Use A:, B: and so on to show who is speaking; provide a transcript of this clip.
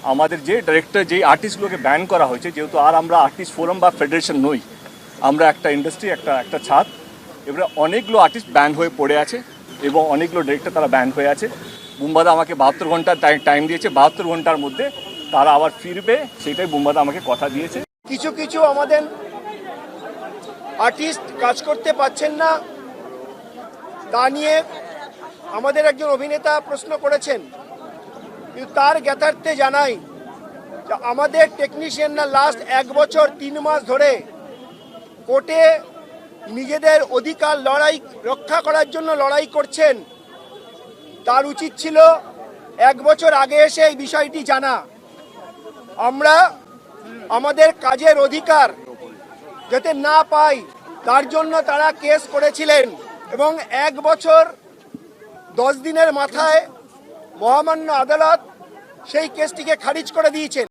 A: আমাদের যে ডাইরেক্টর যেই আর্টিস্টগুলোকে ব্যান করা হয়েছে, যেহেতু আর আমরা আর্টিস্ট ফোরাম বা ফেডারেশন নই, আমরা একটা ইন্ডাস্ট্রি, একটা ছাদ, এবারে অনেকগুলো আর্টিস্ট ব্যান হয়ে পড়ে আছে এবং অনেকগুলো ডিরেক্টর তারা ব্যান হয়ে আছে। বুম্বাদা আমাকে 72 ঘন্টা টাইম দিয়েছে, 72 ঘন্টার মধ্যে তারা আবার ফিরবে, সেটাই বুম্বাদা আমাকে কথা দিয়েছে।
B: কিছু কিছু আমাদের আর্টিস্ট কাজ করতে পারছেন না, তা নিয়ে আমাদের একজন অভিনেতা প্রশ্ন করেছেন, কিন্তু তার জ্ঞাতার্থে জানাই যে আমাদের টেকনিশিয়ানরা লাস্ট 1 বছর 3 মাস ধরে কোর্টে নিজেদের অধিকার রক্ষা করার জন্য লড়াই করছেন। তার উচিত ছিল 1 বছর আগে এসে এই বিষয়টি জানা। আমরা আমাদের কাজের অধিকার যাতে না পাই তার জন্য তারা কেস করেছিলেন এবং 1 বছর 10 দিনের মাথায় মহামান্য আদালত সেই কেসটিকে খারিজ করে দিয়েছেন।